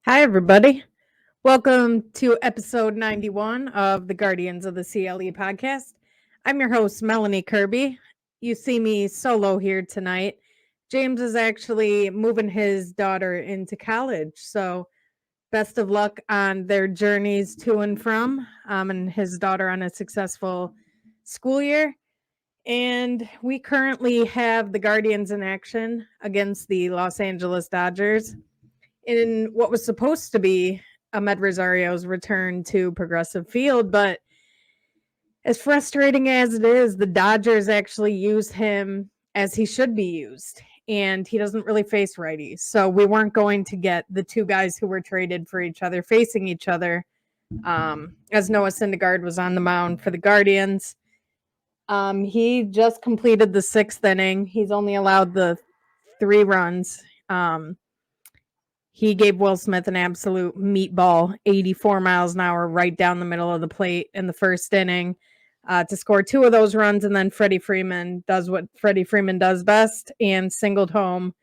Hi, everybody. Welcome to episode 91 of the Guardians of the CLE podcast. I'm your host, Melanie Kirby. You see me solo here tonight. James is actually moving his daughter into college. So, best of luck on their journeys to and from, and his daughter on a successful school year. And we currently have the Guardians in action against the Los Angeles Dodgers in what was supposed to be Ahmed Rosario's return to Progressive Field. But as frustrating as it is, the Dodgers actually use him as he should be used. And he doesn't really face righties. So we weren't going to get the two guys who were traded for each other facing each other, as Noah Syndergaard was on the mound for the Guardians. He just completed the sixth inning. He's only allowed the 3 runs. He gave Will Smith an absolute meatball, 84 miles an hour, right down the middle of the plate in the first inning to score 2 of those runs. And then Freddie Freeman does what Freddie Freeman does best and singled home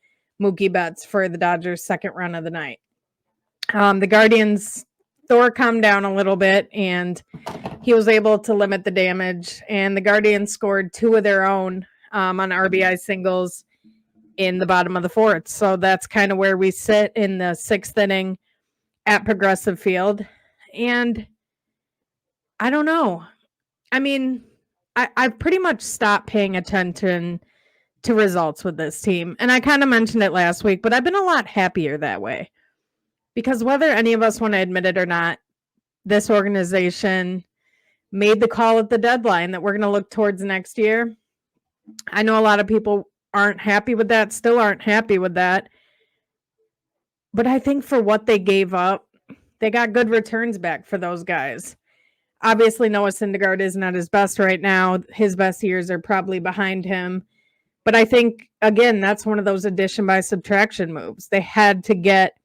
Mookie Betts for the Dodgers' second run of the night. The Guardians, Thor calmed down a little bit and he was able to limit the damage. And the Guardians scored 2 of their own on RBI singles in the bottom of the fourth. So that's kind of where we sit in the sixth inning at Progressive Field. And I don't know. I mean, I've pretty much stopped paying attention to results with this team. And I kind of mentioned it last week, but I've been a lot happier that way. Because whether any of us want to admit it or not, this organization made the call at the deadline that we're going to look towards next year. I know a lot of people aren't happy with that, still aren't happy with that. But I think for what they gave up, they got good returns back for those guys. Obviously, Noah Syndergaard isn't at his best right now. His best years are probably behind him. But I think, again, that's one of those addition by subtraction moves. They had to get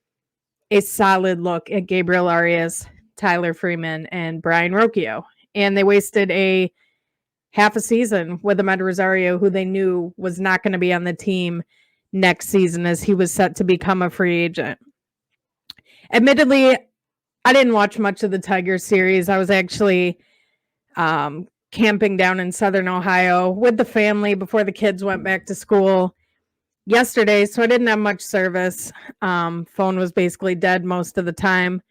a solid look at Gabriel Arias, Tyler Freeman, and Brian Rocchio. And they wasted a half a season with Ahmed Rosario, who they knew was not going to be on the team next season as he was set to become a free agent. Admittedly, I didn't watch much of the Tigers series. I was actually camping down in Southern Ohio with the family before the kids went back to school yesterday, so I didn't have much service. Phone was basically dead most of the time.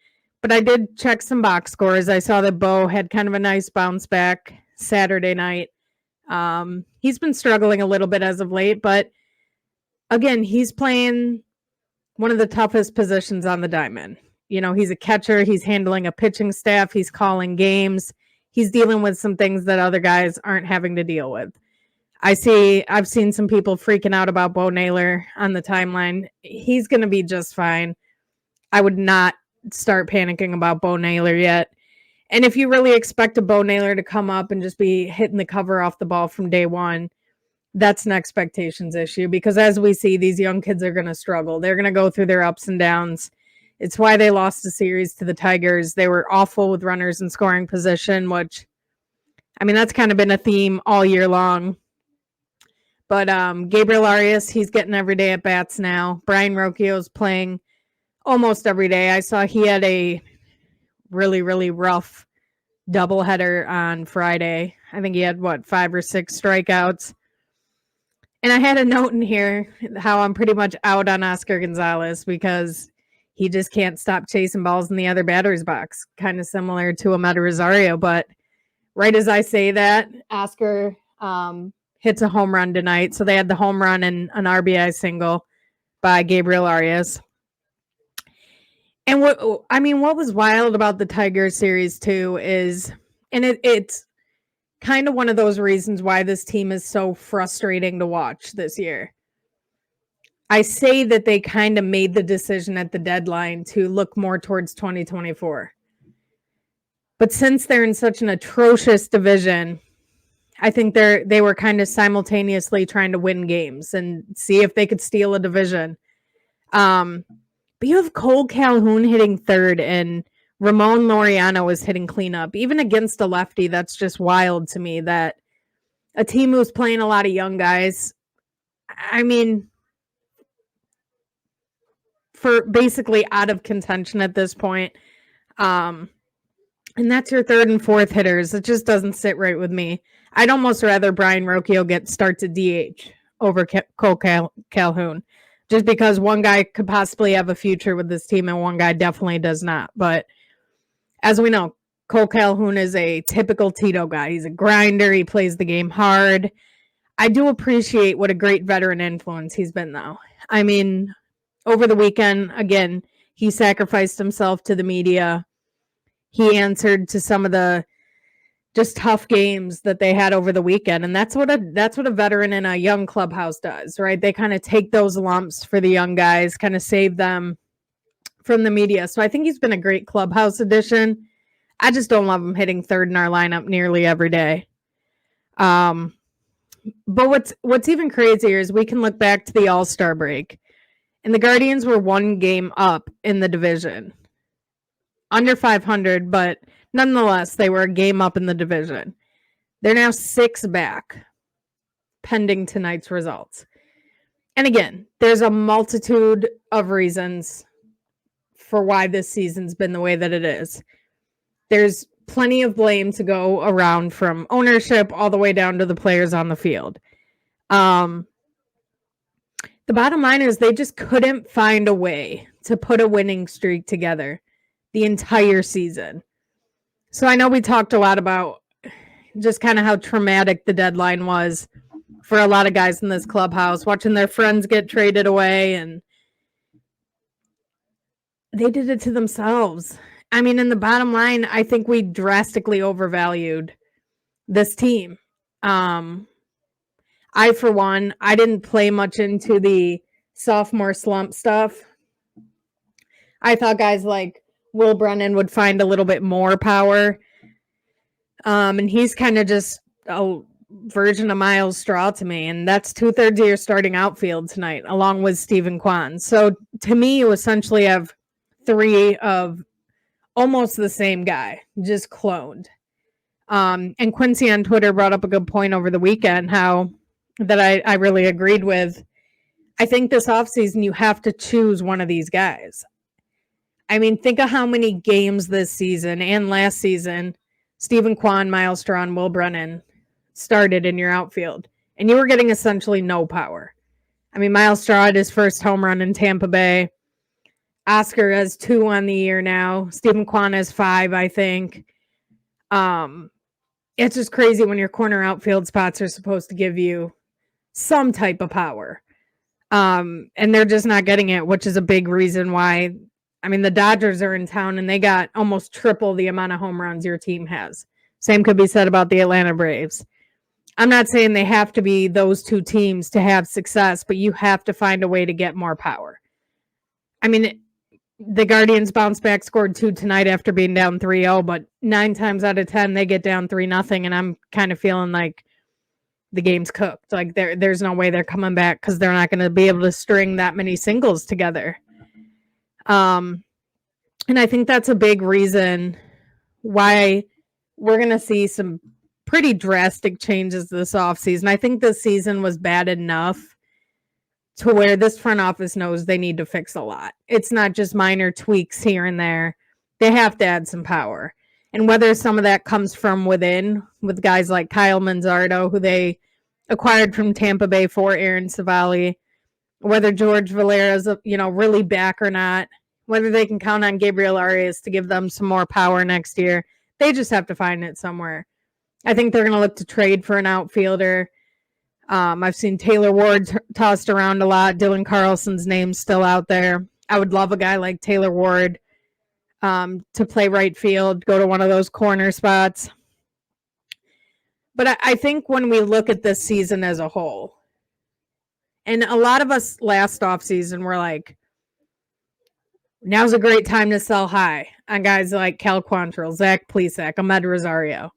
But I did check some box scores. I saw that Bo had kind of a nice bounce back Saturday night. He's been struggling a little bit as of late, but again, he's playing one of the toughest positions on the diamond. You know, he's a catcher, he's handling a pitching staff, he's calling games, he's dealing with some things that other guys aren't having to deal with. I've seen some people freaking out about Bo Naylor on the timeline. He's going to be just fine. I would not start panicking about Bo Naylor yet. And if you really expect a Bo Naylor to come up and just be hitting the cover off the ball from day one, that's an expectations issue, because as we see, these young kids are going to struggle. They're going to go through their ups and downs. It's why they lost the series to the Tigers. They were awful with runners in scoring position, which, I mean, that's kind of been a theme all year long. But Gabriel Arias, he's getting every day at bats now. Brian Rocchio's playing almost every day. I saw he had a really, really rough doubleheader on Friday. I think he had, 5 or 6 strikeouts. And I had a note in here how I'm pretty much out on Oscar Gonzalez because he just can't stop chasing balls in the other batter's box, kind of similar to Ahmed Rosario. But right as I say that, Oscar hits a home run tonight. So they had the home run and an RBI single by Gabriel Arias. And what was wild about the Tigers series too is, and it's kind of one of those reasons why this team is so frustrating to watch this year. I say that they kind of made the decision at the deadline to look more towards 2024. But since they're in such an atrocious division, I think they were kind of simultaneously trying to win games and see if they could steal a division. But you have Cole Calhoun hitting third and Ramon Laureano is hitting cleanup, even against a lefty. That's just wild to me that a team who's playing a lot of young guys, I mean, for basically out of contention at this point. And that's your third and fourth hitters. It just doesn't sit right with me. I'd almost rather Brian Rocchio get starts at DH over Cole Calhoun, just because one guy could possibly have a future with this team and one guy definitely does not. But as we know, Cole Calhoun is a typical Tito guy. He's a grinder. He plays the game hard. I do appreciate what a great veteran influence he's been, though. I mean, over the weekend, again, he sacrificed himself to the media. He answered to some of the just tough games that they had over the weekend, and that's what a veteran in a young clubhouse does, right? They kind of take those lumps for the young guys, kind of save them from the media. So I think he's been a great clubhouse addition. I just don't love him hitting third in our lineup nearly every day. But what's even crazier is we can look back to the All-Star break, and the Guardians were one game up in the division, under 500, but nonetheless, they were a game up in the division. They're now 6 back, pending tonight's results. And again, there's a multitude of reasons for why this season's been the way that it is. There's plenty of blame to go around, from ownership all the way down to the players on the field. The bottom line is they just couldn't find a way to put a winning streak together the entire season. So I know we talked a lot about just kind of how traumatic the deadline was for a lot of guys in this clubhouse, watching their friends get traded away, and they did it to themselves. I mean, in the bottom line, I think we drastically overvalued this team. I, for one, I didn't play much into the sophomore slump stuff. I thought guys like Will Brennan would find a little bit more power. And he's kind of just a version of Miles Straw to me. And that's 2/3 of your starting outfield tonight, along with Stephen Kwan. So to me, you essentially have 3 of almost the same guy, just cloned. And Quincy on Twitter brought up a good point over the weekend, how that I really agreed with. I think this offseason you have to choose one of these guys. I mean, think of how many games this season and last season Stephen Kwan, Miles Straw, and Will Brennan started in your outfield, and you were getting essentially no power. I mean, Miles Straw had his first home run in Tampa Bay. Oscar has 2 on the year now. Stephen Kwan has 5, I think. It's just crazy when your corner outfield spots are supposed to give you some type of power. And they're just not getting it, which is a big reason why. I mean, the Dodgers are in town and they got almost triple the amount of home runs your team has. Same could be said about the Atlanta Braves. I'm not saying they have to be those 2 teams to have success, but you have to find a way to get more power. I mean, the Guardians bounced back, scored 2 tonight after being down 3-0, but 9 times out of 10, they get down 3-0, and I'm kind of feeling like the game's cooked. Like there's no way they're coming back because they're not going to be able to string that many singles together. And I think that's a big reason why we're going to see some pretty drastic changes this offseason. I think this season was bad enough to where this front office knows they need to fix a lot. It's not just minor tweaks here and there. They have to add some power. And whether some of that comes from within, with guys like Kyle Manzardo, who they acquired from Tampa Bay for Aaron Savali, whether George Valera's really back or not, whether they can count on Gabriel Arias to give them some more power next year, they just have to find it somewhere. I think they're going to look to trade for an outfielder. I've seen Taylor Ward tossed around a lot. Dylan Carlson's name's still out there. I would love a guy like Taylor Ward to play right field, go to one of those corner spots. But I think when we look at this season as a whole, and a lot of us last offseason were like, now's a great time to sell high on guys like Cal Quantrill, Zach Plesac, Ahmed Rosario.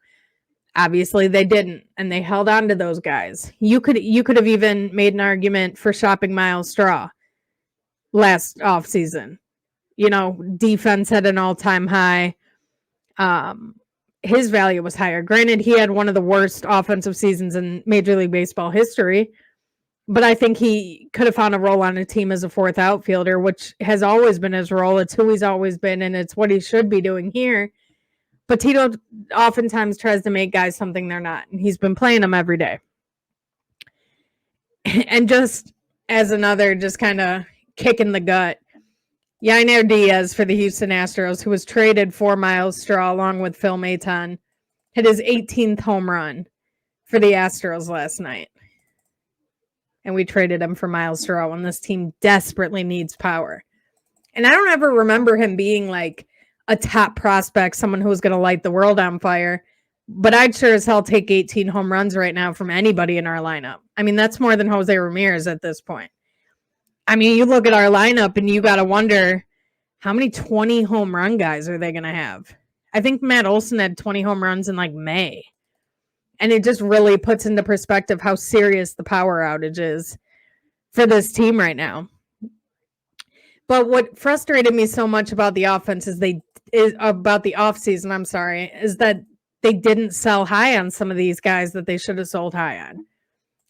Obviously, they didn't, and they held on to those guys. You could have even made an argument for shopping Miles Straw last offseason. Defense had an all-time high. His value was higher. Granted, he had one of the worst offensive seasons in Major League Baseball history, But I think he could have found a role on a team as a fourth outfielder, which has always been his role. It's who he's always been, and it's what he should be doing here. But Tito oftentimes tries to make guys something they're not, and he's been playing them every day. And just as another just kind of kick in the gut, Yainer Diaz for the Houston Astros, who was traded for Miles Straw along with Phil Maton, hit his 18th home run for the Astros last night. And we traded him for Miles Straw when this team desperately needs power. And I don't ever remember him being like a top prospect, someone who was going to light the world on fire. But I'd sure as hell take 18 home runs right now from anybody in our lineup. I mean, that's more than Jose Ramirez at this point. I mean, you look at our lineup and you got to wonder how many 20 home run guys are they going to have? I think Matt Olson had 20 home runs in like May. And it just really puts into perspective how serious the power outage is for this team right now. But what frustrated me so much about the offense is about the offseason, is that they didn't sell high on some of these guys that they should have sold high on.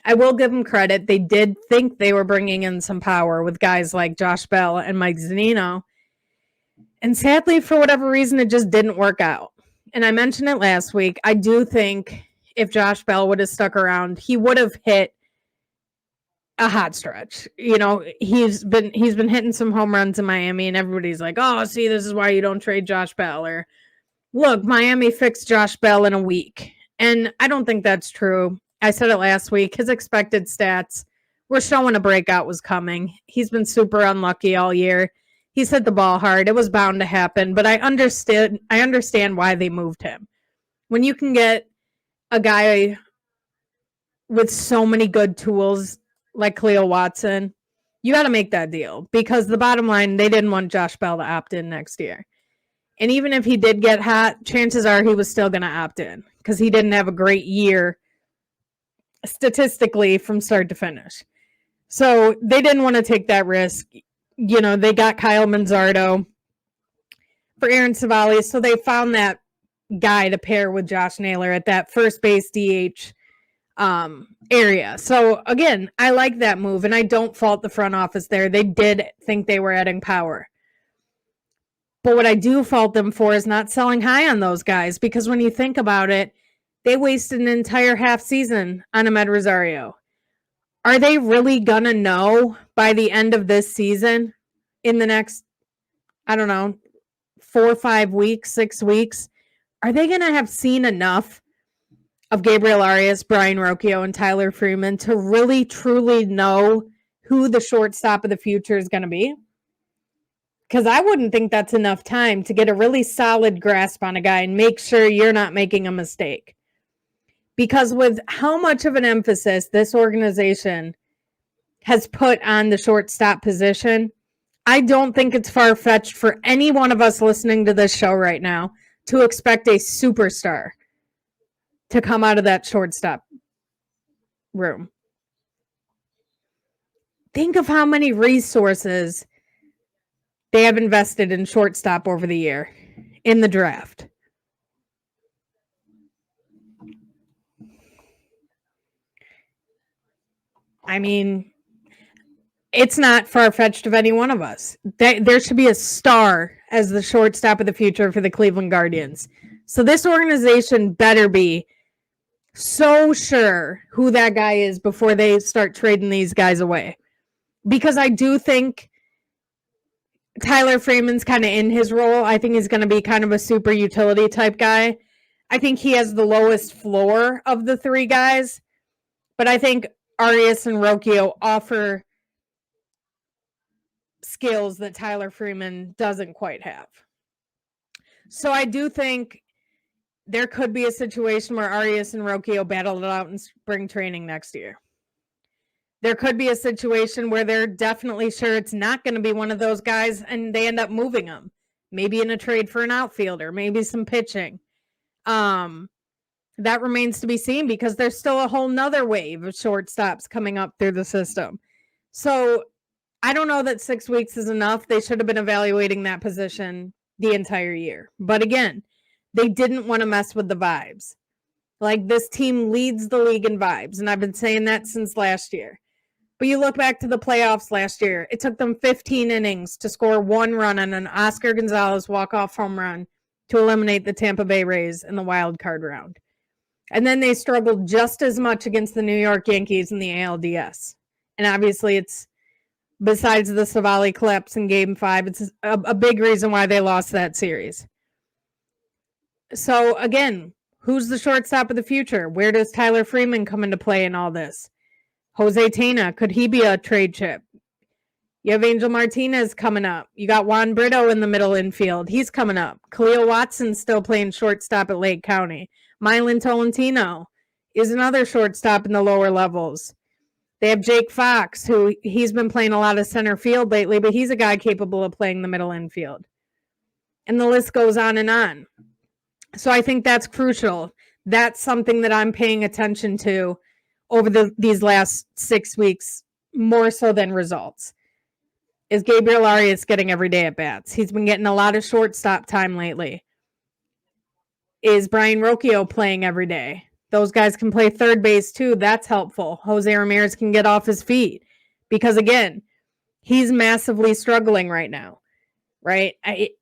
I will give them credit. They did think they were bringing in some power with guys like Josh Bell and Mike Zunino. And sadly, for whatever reason, it just didn't work out. And I mentioned it last week. I do think if Josh Bell would have stuck around, he would have hit a hot stretch. You know, he's been hitting some home runs in Miami, and everybody's like, oh, see, this is why you don't trade Josh Bell. Or, look, Miami fixed Josh Bell in a week. And I don't think that's true. I said it last week. His expected stats were showing a breakout was coming. He's been super unlucky all year. He's hit the ball hard. It was bound to happen. But I understand why they moved him. When you can get a guy with so many good tools like Cleo Watson, you got to make that deal, because the bottom line, they didn't want Josh Bell to opt in next year. And even if he did get hot, chances are he was still going to opt in because he didn't have a great year statistically from start to finish. So they didn't want to take that risk. You know, they got Kyle Manzardo for Aaron Savali, so they found that guy to pair with Josh Naylor at that first base DH area. So again, I like that move, and I don't fault the front office there. They did think they were adding power. But what I do fault them for is not selling high on those guys, because when you think about it, they wasted an entire half season on Amed Rosario. Are they really going to know by the end of this season, in the next, 4 or 5 weeks, 6 weeks, are they going to have seen enough of Gabriel Arias, Brian Rocchio, and Tyler Freeman to really, truly know who the shortstop of the future is going to be? Because I wouldn't think that's enough time to get a really solid grasp on a guy and make sure you're not making a mistake. Because with how much of an emphasis this organization has put on the shortstop position, I don't think it's far-fetched for any one of us listening to this show right now to expect a superstar to come out of that shortstop room. Think of how many resources they have invested in shortstop over the year in the draft. I mean, it's not far-fetched of any one of us. There should be a star as the shortstop of the future for the Cleveland Guardians. So this organization better be so sure who that guy is before they start trading these guys away. Because I do think Tyler Freeman's kind of in his role. I think he's going to be kind of a super utility type guy. I think he has the lowest floor of the three guys. But I think Arias and Rocchio offer skills that Tyler Freeman doesn't quite have. So I do think there could be a situation where Arias and Rocchio battle it out in spring training next year. There could be a situation where they're definitely sure it's not going to be one of those guys and they end up moving them. Maybe in a trade for an outfielder, maybe some pitching. That remains to be seen, because there's still a whole nother wave of shortstops coming up through the system. So I don't know that 6 weeks is enough. They should have been evaluating that position the entire year. But again, they didn't want to mess with the vibes. Like, this team leads the league in vibes, and I've been saying that since last year. But you look back to the playoffs last year, it took them 15 innings to score 1 run on an Oscar Gonzalez walk-off home run to eliminate the Tampa Bay Rays in the wild card round. And then they struggled just as much against the New York Yankees in the ALDS. And obviously it's, besides the Savali collapse in Game 5, it's a big reason why they lost that series. So again, who's the shortstop of the future? Where does Tyler Freeman come into play in all this? Jose Tena, could he be a trade chip? You have Angel Martinez coming up. You got Juan Brito in the middle infield. He's coming up. Khalil Watson's still playing shortstop at Lake County. Mylan Tolentino is another shortstop in the lower levels. They have Jake Fox, who he's been playing a lot of center field lately, but he's a guy capable of playing the middle infield. And the list goes on and on. So I think that's crucial. That's something that I'm paying attention to over these last 6 weeks, more so than results. Is Gabriel Arias getting every day at bats? He's been getting a lot of shortstop time lately. Is Brian Rocchio playing every day? Those guys can play third base too. That's helpful. Jose Ramirez can get off his feet because, again, he's massively struggling right now, right?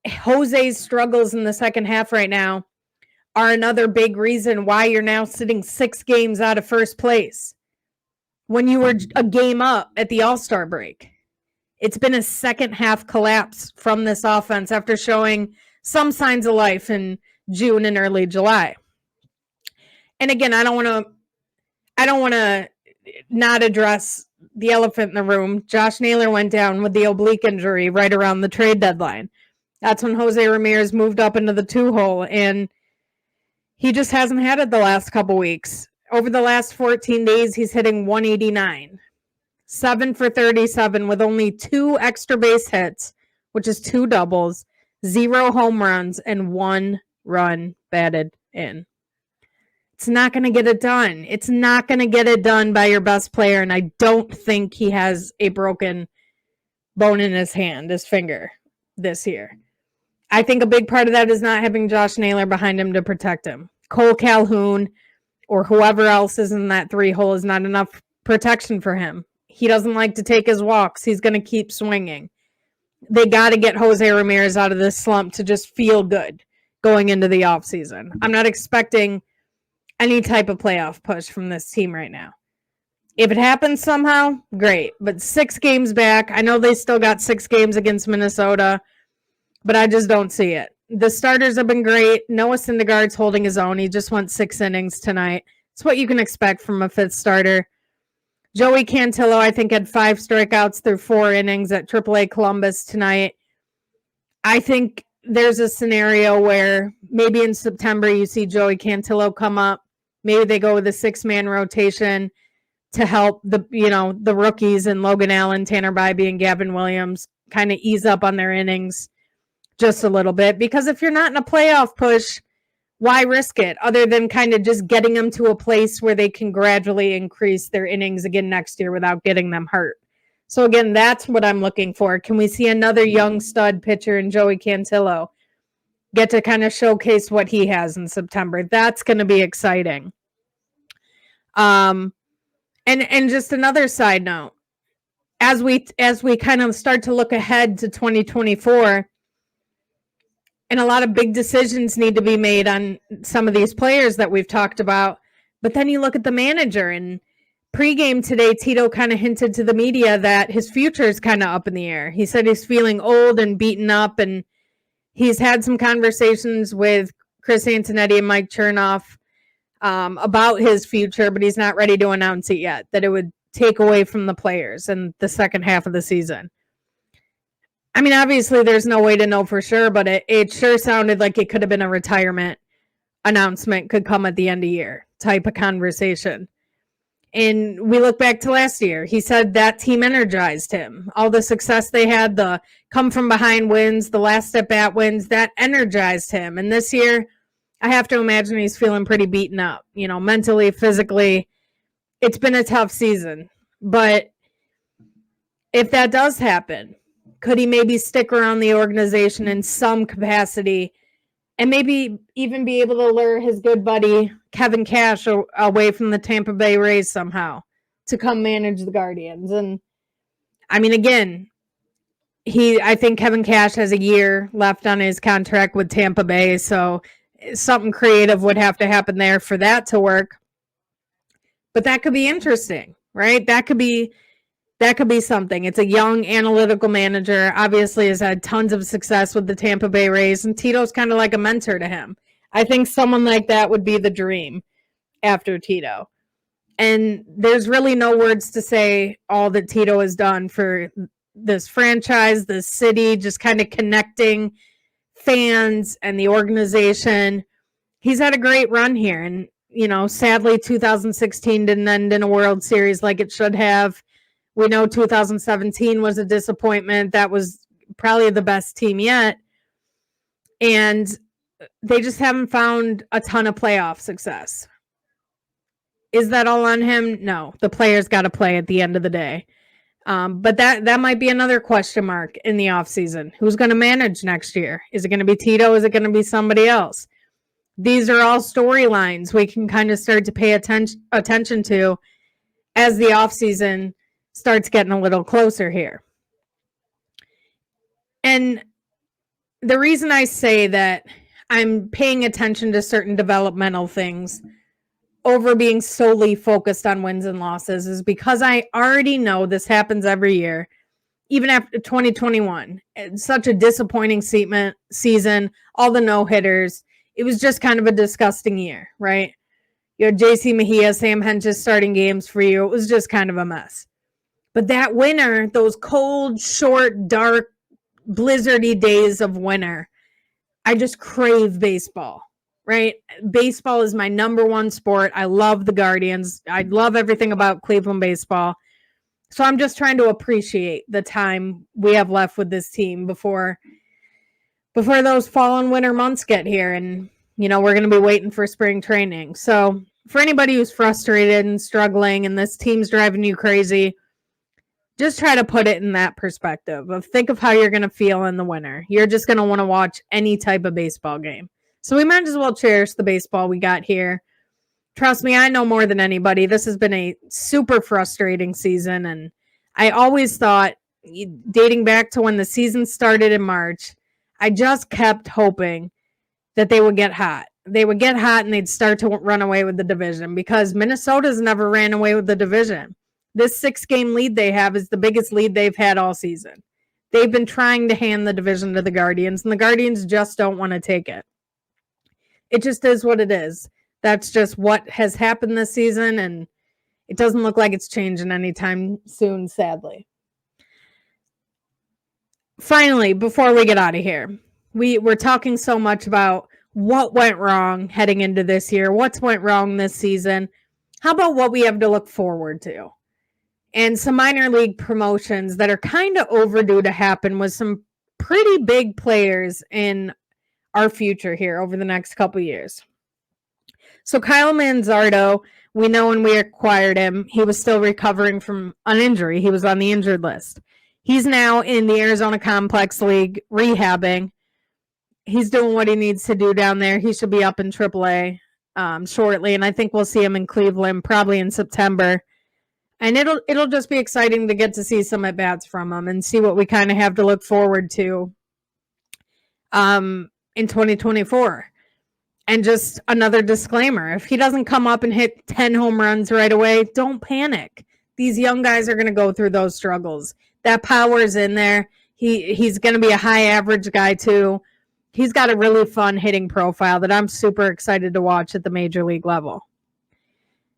Jose's struggles in the second half right now are another big reason why you're now sitting 6 games out of first place when you were a game up at the All-Star break. It's been a second half collapse from this offense after showing some signs of life in June and early July. And again, I don't want to not address the elephant in the room. Josh Naylor went down with the oblique injury right around the trade deadline. That's when Jose Ramirez moved up into the 2-hole, and he just hasn't had it the last couple weeks. Over the last 14 days, he's hitting 189. 7 for 37 with only 2 extra base hits, which is 2 doubles, 0 home runs, and 1 run batted in. It's not going to get it done. It's not going to get it done by your best player, and I don't think he has a broken bone in his hand, his finger, this year. I think a big part of that is not having Josh Naylor behind him to protect him. Cole Calhoun or whoever else is in that 3-hole is not enough protection for him. He doesn't like to take his walks. He's going to keep swinging. They got to get Jose Ramirez out of this slump to just feel good going into the offseason. I'm not expecting any type of playoff push from this team right now. If it happens somehow, great. But 6 games back, I know they still got 6 games against Minnesota, but I just don't see it. The starters have been great. Noah Syndergaard's holding his own. He just went 6 innings tonight. It's what you can expect from a 5th starter. Joey Cantillo, I think, had 5 strikeouts through 4 innings at AAA Columbus tonight. I think there's a scenario where maybe in September you see Joey Cantillo come up. Maybe they go with a 6-man rotation to help the rookies and Logan Allen, Tanner Bybee, and Gavin Williams kind of ease up on their innings just a little bit. Because if you're not in a playoff push, why risk it other than kind of just getting them to a place where they can gradually increase their innings again next year without getting them hurt? So again, that's what I'm looking for. Can we see another young stud pitcher in Joey Cantillo get to kind of showcase what he has in September? That's going to be exciting. And just another side note, as we kind of start to look ahead to 2024, and a lot of big decisions need to be made on some of these players that we've talked about. But then you look at the manager, and pregame today, Tito kind of hinted to the media that his future is kind of up in the air. He said he's feeling old and beaten up, and he's had some conversations with Chris Antonetti and Mike Chernoff about his future, but he's not ready to announce it yet, that it would take away from the players in the second half of the season. I mean, obviously there's no way to know for sure, but it sure sounded like it could have been a retirement announcement could come at the end of year type of conversation. And we look back to last year. He said that team energized him. All the success they had, the come from behind wins, the last at bat wins, that energized him. And this year, I have to imagine he's feeling pretty beaten up, mentally, physically. It's been a tough season. But if that does happen, could he maybe stick around the organization in some capacity and maybe even be able to lure his good buddy Kevin Cash away from the Tampa Bay Rays somehow? to come manage the Guardians. And I mean, again, I think Kevin Cash has a year left on his contract with Tampa Bay, so something creative would have to happen there for that to work. But that could be interesting, right? That could be something. It's a young analytical manager, obviously has had tons of success with the Tampa Bay Rays, and Tito's kind of like a mentor to him. I think someone like that would be the dream after Tito. And there's really no words to say all that Tito has done for this franchise, this city, just kind of connecting fans and the organization. He's had a great run here. And, you know, sadly, 2016 didn't end in a World Series like it should have. We know 2017 was a disappointment. That was probably the best team yet. And they just haven't found a ton of playoff success. Is that all on him? No. The players got to play at the end of the day. But that might be another question mark in the offseason. Who's going to manage next year? Is it going to be Tito? Is it going to be somebody else? These are all storylines we can kind of start to pay attention to as the offseason starts getting a little closer here. And the reason I say that I'm paying attention to certain developmental things over being solely focused on wins and losses is because I already know this happens every year, even after 2021. It's such a disappointing season, all the no-hitters. It was just kind of a disgusting year, right? You know, JC Mejia, Sam Hentges starting games for you. It was just kind of a mess. But that winter, those cold, short, dark, blizzardy days of winter, I just crave baseball. Right? Baseball is my number one sport. I love the Guardians. I love everything about Cleveland baseball. So I'm just trying to appreciate the time we have left with this team before those fall and winter months get here. And, you know, we're going to be waiting for spring training. So for anybody who's frustrated and struggling and this team's driving you crazy, just try to put it in that perspective of think of how you're going to feel in the winter. You're just going to want to watch any type of baseball game. So we might as well cherish the baseball we got here. Trust me, I know more than anybody. This has been a super frustrating season. And I always thought, dating back to when the season started in March, I just kept hoping that they would get hot. They would get hot and they'd start to run away with the division because Minnesota's never ran away with the division. This 6-game lead they have is the biggest lead they've had all season. They've been trying to hand the division to the Guardians, and the Guardians just don't want to take it. It just is what it is. That's just what has happened this season, and it doesn't look like it's changing anytime soon, sadly. Finally, before we get out of here, we're talking so much about what went wrong heading into this year, what's went wrong this season. How about what we have to look forward to? And some minor league promotions that are kind of overdue to happen with some pretty big players in our future here over the next couple years. So Kyle Manzardo, we know when we acquired him, he was still recovering from an injury. He was on the injured list. He's now in the Arizona Complex League rehabbing. He's doing what he needs to do down there. He should be up in AAA shortly, and I think we'll see him in Cleveland probably in September. And it'll just be exciting to get to see some at-bats from him and see what we kind of have to look forward to in 2024. And just another disclaimer, if he doesn't come up and hit 10 home runs right away, don't panic. These young guys are going to go through those struggles. That power is in there. He's going to be a high average guy too. He's got a really fun hitting profile that I'm super excited to watch at the major league level.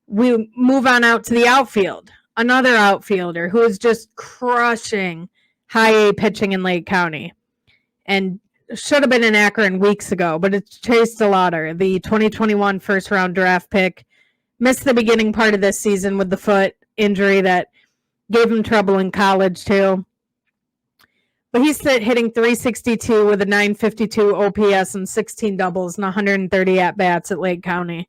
We move on out to the outfield. Another outfielder who is just crushing high A pitching in Lake County. And should have been in Akron weeks ago, but it's Chase DeLauder, the 2021 first-round draft pick. Missed the beginning part of this season with the foot injury that gave him trouble in college, too. But he's hitting 362 with a 952 OPS and 16 doubles and 130 at-bats at Lake County.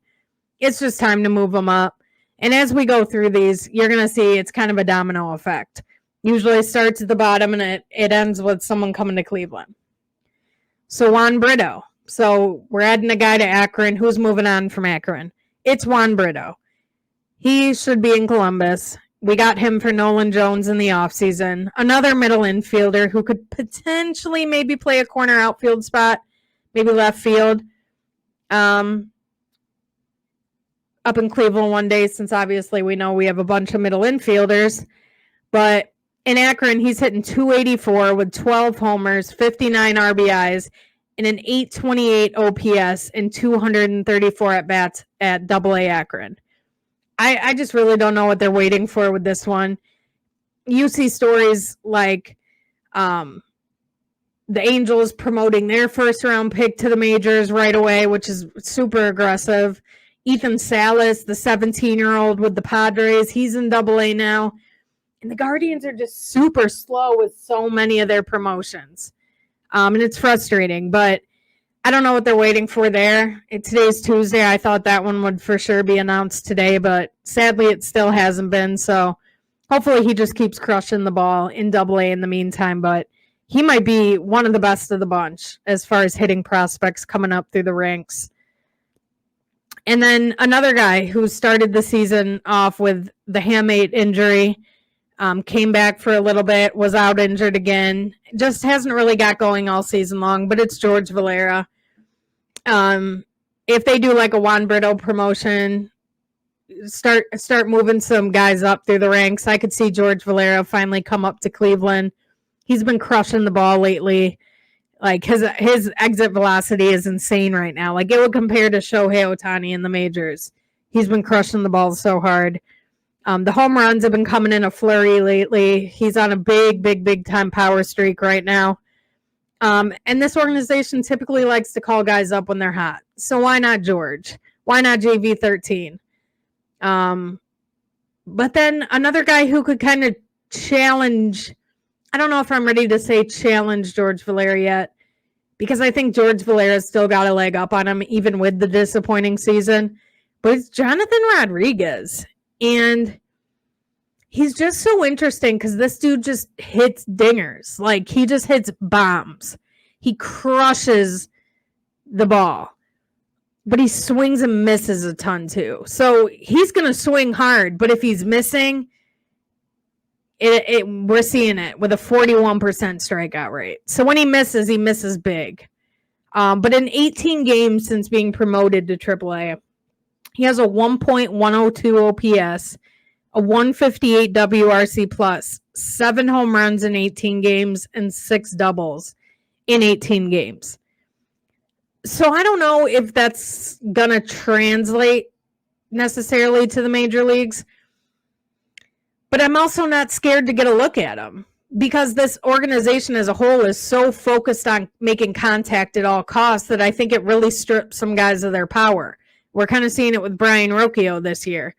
It's just time to move him up. And as we go through these, you're going to see it's kind of a domino effect. Usually it starts at the bottom and it ends with someone coming to Cleveland. So Juan Brito. So we're adding a guy to Akron. Who's moving on from Akron? It's Juan Brito. He should be in Columbus. We got him for Nolan Jones in the offseason. Another middle infielder who could potentially maybe play a corner outfield spot, maybe left field. Up in Cleveland one day, since obviously we know we have a bunch of middle infielders. But in Akron, he's hitting .284 with 12 homers, 59 RBIs, and an .828 OPS and 234 at-bats at AA Akron. I just really don't know what they're waiting for with this one. You see stories like the Angels promoting their first-round pick to the majors right away, which is super aggressive. Ethan Salas, the 17-year-old with the Padres, he's in AA now. And the Guardians are just super slow with so many of their promotions. And it's frustrating, but I don't know what they're waiting for there. Today's Tuesday. I thought that one would for sure be announced today, but sadly it still hasn't been. So hopefully he just keeps crushing the ball in AA in the meantime, but he might be one of the best of the bunch as far as hitting prospects coming up through the ranks. And then another guy who started the season off with the hamate injury, came back for a little bit, was out injured again. Just hasn't really got going all season long, but it's George Valera. If they do like a Juan Brito promotion, start moving some guys up through the ranks, I could see George Valera finally come up to Cleveland. He's been crushing the ball lately. Like his exit velocity is insane right now. Like it would compare to Shohei Ohtani in the majors. He's been crushing the ball so hard. The home runs have been coming in a flurry lately. He's on a big time power streak right now. And this organization typically likes to call guys up when they're hot. So why not George? Why not JV13? But then another guy who could kind of challenge, I don't know if I'm ready to say challenge George Valera yet, because I think George Valera's still got a leg up on him, even with the disappointing season. But it's Jonathan Rodriguez. And he's just so interesting because this dude just hits dingers. Like, he just hits bombs. He crushes the ball. But he swings and misses a ton, too. So he's going to swing hard. But if he's missing, we're seeing it with a 41% strikeout rate. So when he misses big. But in 18 games since being promoted to AAA, he has a 1.102 OPS, a 158 WRC plus, 7 home runs in 18 games, and 6 doubles in 18 games. So I don't know if that's going to translate necessarily to the major leagues, but I'm also not scared to get a look at him because this organization as a whole is so focused on making contact at all costs that I think it really strips some guys of their power. We're kind of seeing it with Brian Rocchio this year.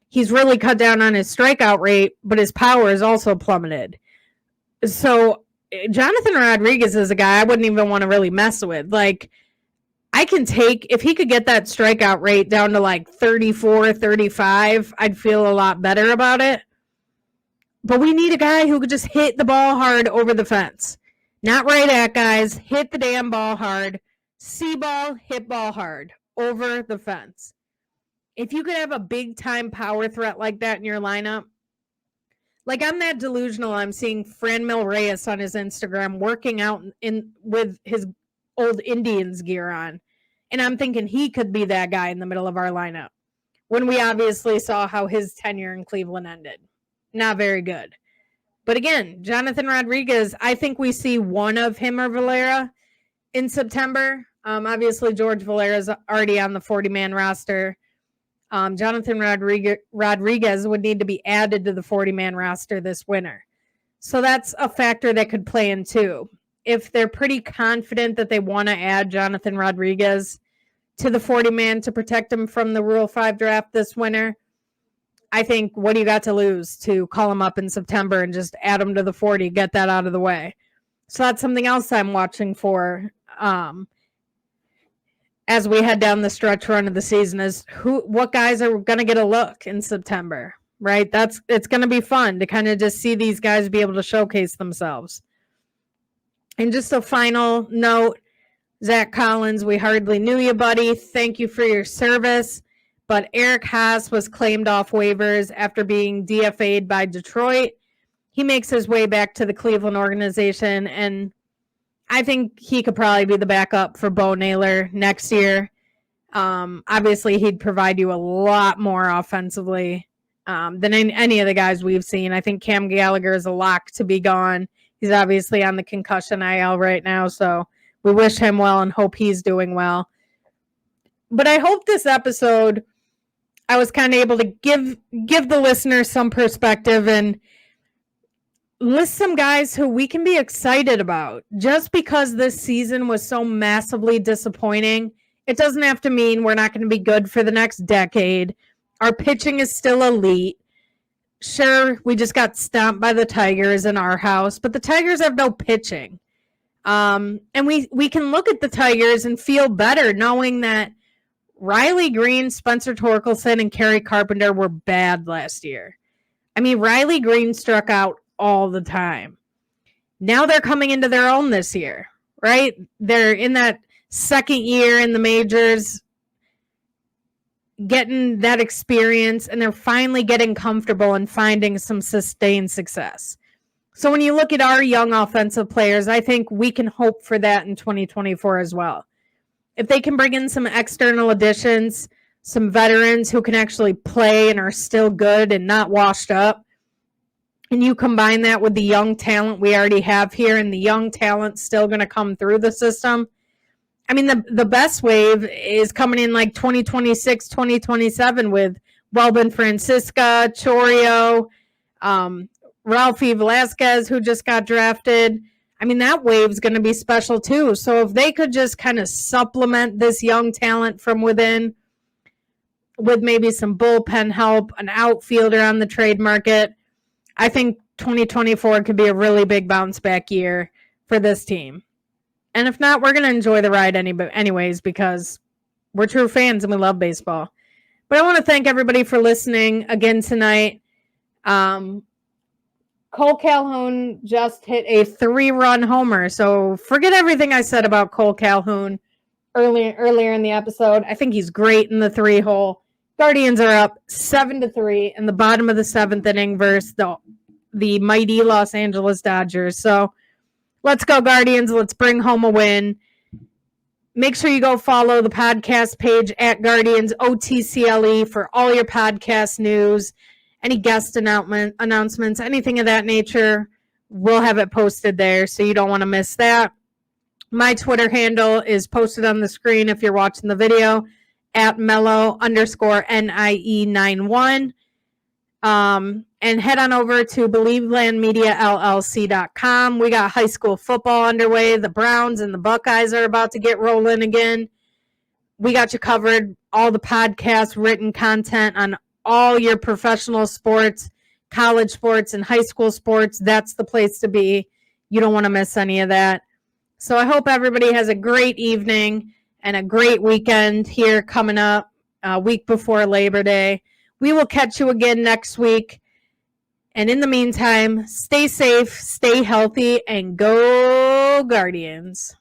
He's really cut down on his strikeout rate, but his power is also plummeted. So Jonathan Rodriguez is a guy I wouldn't even want to really mess with. Like, I can take, if he could get that strikeout rate down to like 34, 35, I'd feel a lot better about it. But we need a guy who could just hit the ball hard over the fence. Not right at guys, hit the damn ball hard. See ball, hit ball hard over the fence. If you could have a big time power threat like that in your lineup, like I'm that delusional. I'm seeing Franmil Reyes on his Instagram working out with his old Indians gear on. And I'm thinking he could be that guy in the middle of our lineup when we obviously saw how his tenure in Cleveland ended. Not very good. But again, Jonathan Rodriguez, I think we see one of him or Valera in September. Obviously, George Valera is already on the 40-man roster. Jonathan Rodriguez would need to be added to the 40-man roster this winter. So that's a factor that could play in too. If they're pretty confident that they want to add Jonathan Rodriguez to the 40-man to protect him from the Rule 5 draft this winter, I think, what do you got to lose to call him up in September and just add him to the 40, get that out of the way? So that's something else I'm watching for as we head down the stretch run of the season is what guys are going to get a look in September, right? It's going to be fun to kind of just see these guys be able to showcase themselves. And just a final note, Zach Collins, we hardly knew you, buddy. Thank you for your service. but Eric Haas was claimed off waivers after being DFA'd by Detroit. He makes his way back to the Cleveland organization, and I think he could probably be the backup for Bo Naylor next year. Obviously, he'd provide you a lot more offensively than any of the guys we've seen. I think Cam Gallagher is a lock to be gone. He's obviously on the concussion IL right now, so we wish him well and hope he's doing well. But I hope this episode, I was kind of able to give the listeners some perspective and list some guys who we can be excited about. Just because this season was so massively disappointing, it doesn't have to mean we're not going to be good for the next decade. Our pitching is still elite. Sure, we just got stomped by the Tigers in our house, but the Tigers have no pitching. And we can look at the Tigers and feel better knowing that Riley Green, Spencer Torkelson, and Kerry Carpenter were bad last year. I mean, Riley Green struck out all the time. Now they're coming into their own this year, right? They're in that second year in the majors, getting that experience, and they're finally getting comfortable and finding some sustained success. So when you look at our young offensive players, I think we can hope for that in 2024 as well. If they can bring in some external additions, some veterans who can actually play and are still good and not washed up, and you combine that with the young talent we already have here, and the young talent still going to come through the system. I mean, the best wave is coming in like 2026, 2027 with Welbin Francisca, Chorio, Ralphie Velasquez, who just got drafted. I mean, that wave's going to be special too. So if they could just kind of supplement this young talent from within with maybe some bullpen help, an outfielder on the trade market, I think 2024 could be a really big bounce back year for this team. And if not, we're going to enjoy the ride anyways because we're true fans and we love baseball. But I want to thank everybody for listening again tonight. Cole Calhoun just hit a 3-run homer. So forget everything I said about Cole Calhoun earlier in the episode. I think he's great in the 3-hole. Guardians are up 7-3 in the bottom of the 7th inning versus the mighty Los Angeles Dodgers. So let's go, Guardians. Let's bring home a win. Make sure you go follow the podcast page at Guardians OTCLE for all your podcast news. Any guest announcements, anything of that nature, we'll have it posted there, so you don't want to miss that. My Twitter handle is posted on the screen if you're watching the video, at Mello_NIE91. And head on over to BelieveLandMediaLLC.com. We got high school football underway. The Browns and the Buckeyes are about to get rolling again. We got you covered. All the podcast, written content on all your professional sports, college sports, and high school sports. That's the place to be. You don't want to miss any of that. So I hope everybody has a great evening and a great weekend here coming up, a week before Labor Day. We will catch you again next week. And in the meantime, stay safe, stay healthy, and go Guardians.